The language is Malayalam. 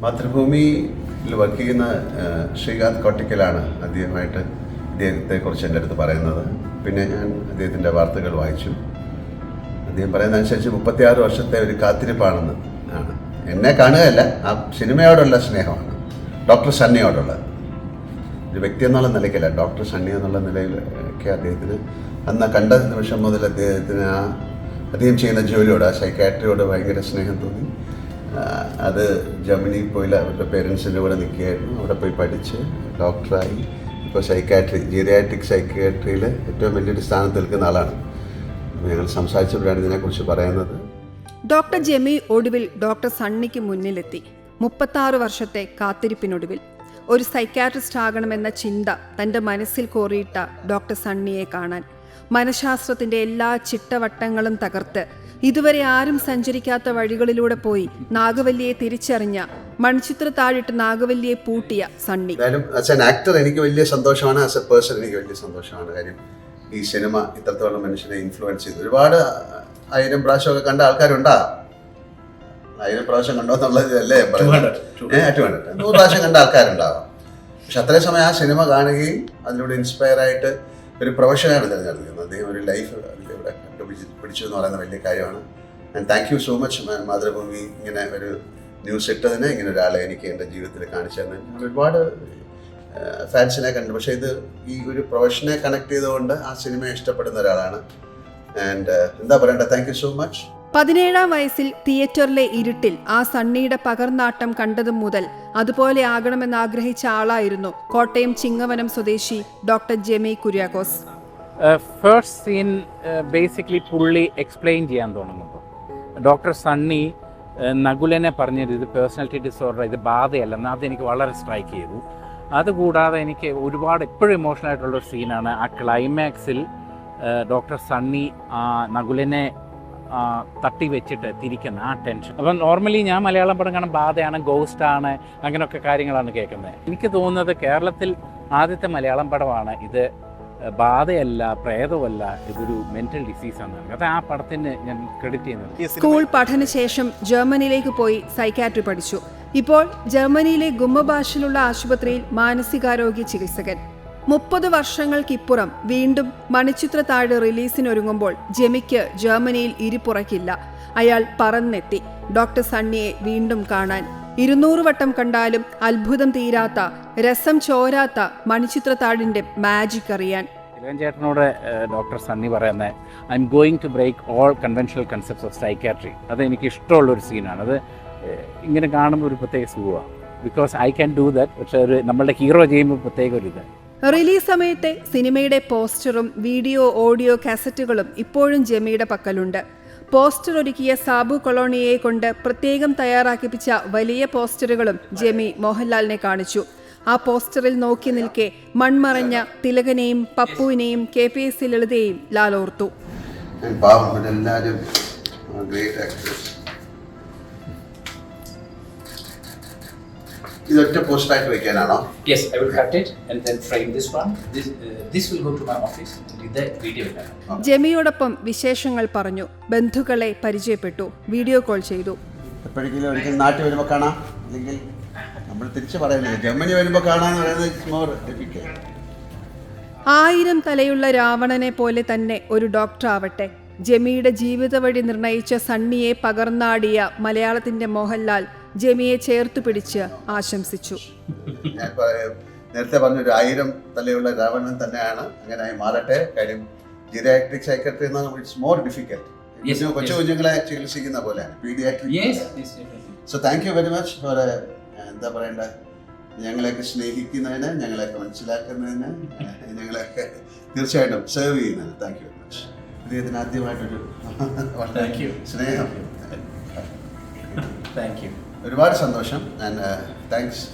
മാതൃഭൂമിയിൽ വർക്ക് ചെയ്യുന്ന ശ്രീകാന്ത് കോട്ടിക്കലാണ് ആദ്യമായിട്ട് അദ്ദേഹത്തെക്കുറിച്ച് എൻ്റെ അടുത്ത് പറയുന്നത്. പിന്നെ ഞാൻ അദ്ദേഹത്തിൻ്റെ വാർത്തകൾ വായിച്ചു. അദ്ദേഹം പറയുന്നതനുസരിച്ച് 36 വർഷത്തെ ഒരു കാത്തിരിപ്പാണെന്ന് ആണ്. എന്നെ കാണുകയല്ല, ആ സിനിമയോടുള്ള സ്നേഹമാണ്, ഡോക്ടർ സണ്ണിയോടുള്ള. ഒരു വ്യക്തി എന്നുള്ള നിലയ്ക്കല്ല, ഡോക്ടർ സണ്ണി എന്നുള്ള നിലയിലൊക്കെ അദ്ദേഹത്തിന് അന്ന് കണ്ട നിമിഷം മുതൽ അദ്ദേഹത്തിന് അദ്ദേഹം ചെയ്യുന്ന ജോലിയോട്, ആ സൈക്കാട്രിയോട് ഭയങ്കര സ്നേഹം തോന്നി. അത് ജർമ്മനിയിൽ പോയി അവരുടെ പേരൻസിൻ്റെ കൂടെ നിൽക്കുകയായിരുന്നു. അവിടെ പോയി പഠിച്ച് ഡോക്ടറായി ഇപ്പോൾ സൈക്കാട്രി, ജീറിയാട്രിക് സൈക്കാട്രിയിൽ ഏറ്റവും വലിയൊരു സ്ഥാനത്ത് നിൽക്കുന്ന ആളാണ്. ഞങ്ങൾ സംസാരിച്ചപ്പോഴാണ് ഇതിനെക്കുറിച്ച് പറയുന്നത്. ഡോക്ടർ ജെമി ഒടുവിൽ ഡോക്ടർ സണ്ണിക്ക് മുന്നിലെത്തി. 36 വർഷത്തെ കാത്തിരിപ്പിനൊടുവിൽ ഒരു സൈക്കാട്രിസ്റ്റ് ആകണമെന്ന ചിന്ത തൻ്റെ മനസ്സിൽ കോറിയിട്ട ഡോക്ടർ സണ്ണിയെ കാണാൻ, മനഃശാസ്ത്രത്തിൻ്റെ എല്ലാ ചിട്ടവട്ടങ്ങളും തകർത്ത് ഇതുവരെ ആരും സഞ്ചരിക്കാത്ത വഴികളിലൂടെ പോയി നാഗവല്ലിയെ തിരിച്ചറിഞ്ഞ, മൺചിത്രത്താഴിട്ട് നാഗവല്ലിയെ പൂട്ടിയ സണ്ണി. ആസ് ആൻ ആക്ടർ എനിക്ക് വലിയ സന്തോഷമാണ്, ആസ് എ പേഴ്സൺ എനിക്ക് വലിയ സന്തോഷമാണ്. കാര്യം ഈ സിനിമ ഇത്രത്തോളം മനുഷ്യനെ ഇൻഫ്ലുവൻസ് ചെയ്തു. ഒരുപാട് 1000 പ്രാവശ്യമൊക്കെ കണ്ട ആൾക്കാരുണ്ടാ. 1000 പ്രാവശ്യം കണ്ടോ എന്നുള്ളതല്ലേ പറയുന്നത്. 100 പ്രാവശ്യം കണ്ട ആൾക്കാരുണ്ടാവാം. പക്ഷെ അത്രയും സമയം ആ സിനിമ കാണുകയും അതിലൂടെ ഇൻസ്പയർ ആയിട്ട് ഒരു പ്രൊഫഷനാണ് തിരഞ്ഞെടുക്കുന്നത്. അദ്ദേഹം ഒരു ലൈഫ് ഇവിടെ പിടിച്ചു എന്ന് പറയുന്ന വലിയ കാര്യമാണ്. And thank you so much Mathrubhumi ഇങ്ങനെ ഒരു ന്യൂസ് ഇട്ടതിന്, ഇങ്ങനെ ഒരാളെ എനിക്ക് എൻ്റെ ജീവിതത്തിൽ കാണിച്ചു തന്നെ. ഞാൻ ഒരുപാട് ഫാൻസിനെ കണ്ടു. പക്ഷേ ഇത് ഈ ഒരു പ്രൊഫഷനെ കണക്ട് ചെയ്തുകൊണ്ട് ആ സിനിമയെ ഇഷ്ടപ്പെടുന്ന ഒരാളാണ്. ആൻഡ് എന്താ പറയണ്ടേ, താങ്ക് യു സോ മച്ച്. 17-ാം വയസ്സിൽ തിയേറ്ററിലെ ഇരുട്ടിൽ ആ സണ്ണിയുടെ പകർന്നാട്ടം കണ്ടതു മുതൽ അതുപോലെ ആകണമെന്ന് ആഗ്രഹിച്ച ആളായിരുന്നു കോട്ടയം ചിങ്ങവനം സ്വദേശി doctor Jemy Kuriakose. First scene basically പുള്ളി എക്സ്പ്ലെയിൻ ചെയ്യാൻ തുടങ്ങുമ്പോൾ ഡോക്ടർ സണ്ണി നകുലനെ പറഞ്ഞത് ഇത് പേഴ്സണാലിറ്റി ഡിസോർഡർ, ഇത് ബാധയല്ലെന്ന്, അതെനിക്ക് വളരെ സ്ട്രൈക്ക് ചെയ്തു. അതുകൂടാതെ എനിക്ക് ഒരുപാട് എപ്പോഴും ഇമോഷണൽ ആയിട്ടുള്ളൊരു സീനാണ് ആ ക്ലൈമാക്സിൽ ഡോക്ടർ സണ്ണി നകുലനെ തട്ടി വെച്ചിട്ട് തിരിക്കുന്ന ആ ടെൻഷൻ. അപ്പം നോർമലി ഞാൻ മലയാളം പടം കാണാൻ ബാധയാണ്, ഗോസ്റ്റാണ്, അങ്ങനെയൊക്കെ കാര്യങ്ങളാണ് കേൾക്കുന്നത്. എനിക്ക് തോന്നുന്നത് കേരളത്തിൽ ആദ്യത്തെ മലയാളം പടമാണ് ഇത്. ബാധയല്ല, പ്രേതമല്ല, ഇതൊരു മെന്റൽ ഡിസീസാണ്. അത് ആ പടത്തിന് ഞാൻ ക്രെഡിറ്റ് ചെയ്യുന്നത്. സ്കൂൾ പഠനശേഷം ജർമ്മനിയിലേക്ക് പോയി സൈക്കാട്രി പഠിച്ചു. ഇപ്പോൾ ജർമ്മനിയിലെ ഗുമ്മബാഷിലുള്ള ആശുപത്രിയിൽ മാനസികാരോഗ്യ ചികിത്സകൻ. 30 വർഷങ്ങൾക്കിപ്പുറം വീണ്ടും മണിച്ചിത്രത്താഴ് റിലീസിനൊരുങ്ങുമ്പോൾ ജെമിക്ക് ജർമ്മനിയിൽ ഇരിപ്പുറക്കില്ല. അയാൾ പറന്നെത്തി ഡോക്ടർ സണ്ണിയെ വീണ്ടും കാണാൻ. 200 വട്ടം കണ്ടാലും അത്ഭുതം തീരാത്ത, രസം ചോരാത്ത മണിച്ചിത്രത്താഴിന്റെ മാജിക് അറിയാൻ. ചേട്ടനോട് ഡോക്ടർ സണ്ണി പറയുന്നത് I'm going to break all conventional concepts of psychiatry. അത് എനിക്ക് ഇഷ്ടമുള്ളൊരു സീനാണ്. അത് ഇങ്ങനെ കാണുമ്പോൾ ഒരു പ്രത്യേക സുഖമാണ്. Because I can do that. പക്ഷേ നമ്മളുടെ ഹീറോ ചെയ്യുമ്പോൾ പ്രത്യേക ഒരു ഇത്. റിലീസ് സമയത്തെ സിനിമയുടെ പോസ്റ്ററും വീഡിയോ ഓഡിയോ കാസറ്റുകളും ഇപ്പോഴും ജെമിയുടെ പക്കലുണ്ട്. പോസ്റ്റർ ഒരുക്കിയ സാബു കൊളോണിയെ കൊണ്ട് പ്രത്യേകം തയ്യാറാക്കിപ്പിച്ച വലിയ പോസ്റ്ററുകളും ജെമി മോഹൻലാലിനെ കാണിച്ചു. ആ പോസ്റ്ററിൽ നോക്കി നിൽക്കെ മൺമറഞ്ഞ തിലകനെയും പപ്പുവിനെയും KPS ലളിതയെയും ലാൽ ഓർത്തു. ഇതൊറ്റ പോസ്റ്ററായിട്ട് വെക്കാനാണോ? Yes, I will cut it and then frame this one. This will go to my office with the video. ജെമിയോടൊപ്പം വിശേഷങ്ങൾ പറഞ്ഞു, ബന്ധുക്കളെ പരിചയപ്പെട്ടു, വീഡിയോ കോൾ ചെയ്തു. എപ്പോഴെങ്കിലും ഒരിക്കൽ നാട്ടിൽ വരുമ്പോൾ കാണാം, അല്ലെങ്കിൽ നമ്മൾ തിരിച്ചു പറയുന്നത് ജർമ്മനി വരുമ്പോൾ കാണാന്ന് പറയുന്നത് മോർ ഡിഫിക്കൽട്ട്. 1000 തലയുള്ള രാവണനെ പോലെ തന്നെ ഒരു ഡോക്ടർ ആവട്ടെ. ജെമിയുടെ ജീവിത വഴി നിർണയിച്ച സണ്ണിയെ പകർന്നാടിയ മലയാളത്തിന്റെ മോഹൻലാൽ ജെമിയെ ചേർത്തു പിടിച്ച് ആശംസിച്ചു. ഞാൻ നേരത്തെ പറഞ്ഞൊരു 1000 തലയുള്ള രാവണൻ തന്നെയാണ്, അങ്ങനെ മാറട്ടെ. കാര്യം ജീറിയാട്രിക് സൈക്കാട്രി എന്ന് പറഞ്ഞാൽ ഇറ്റ്സ് മോർ ഡിഫിക്കൽട്ട്. കൊച്ചു കുഞ്ഞുങ്ങളെ ചികിത്സിക്കുന്ന പോലെയാണ് paediatric. So thank you very much for എന്താ പറയണ്ട, ഞങ്ങളെയൊക്കെ സ്നേഹിക്കുന്നതിന്, ഞങ്ങളെയൊക്കെ മനസ്സിലാക്കുന്നതിന്, ഞങ്ങളെയൊക്കെ തീർച്ചയായിട്ടും സെർവ് ചെയ്യുന്നതിന് താങ്ക് യു വെരി മച്ച്. ഇതിന് ആദ്യമായിട്ടൊരു സ്നേഹം. Thank you. ഒരുപാട് സന്തോഷം. And thanks.